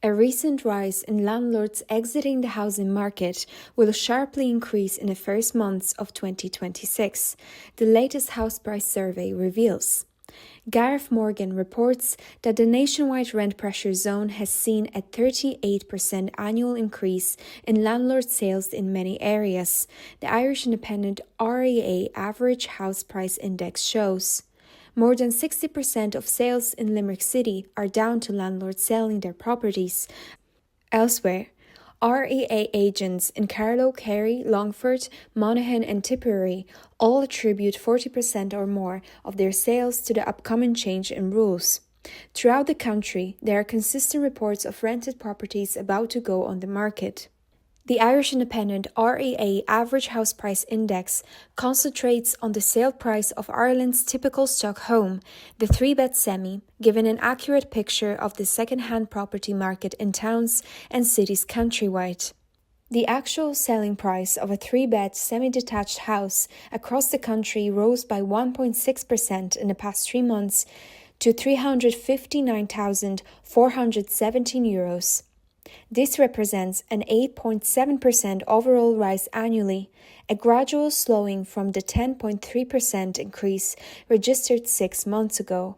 A recent rise in landlords exiting the housing market will sharply increase in the first months of 2026, the latest house price survey reveals. Gareth Morgan reports that the nationwide rent pressure zone has seen a 38% annual increase in landlord sales in many areas, the Irish Independent REA Average House Price Index shows. More than 60% of sales in Limerick City are down to landlords selling their properties. Elsewhere, REA agents in Carlow, Kerry, Longford, Monaghan and Tipperary all attribute 40% or more of their sales to the upcoming change in rules. Throughout the country, there are consistent reports of rented properties about to go on the market. The Irish Independent REA Average House Price Index concentrates on the sale price of Ireland's typical stock home, the 3-bed semi, giving an accurate picture of the second-hand property market in towns and cities countrywide. The actual selling price of a 3-bed semi-detached house across the country rose by 1.6% in the past 3 months to €359,417. This represents an 8.7% overall rise annually, a gradual slowing from the 10.3% increase registered 6 months ago.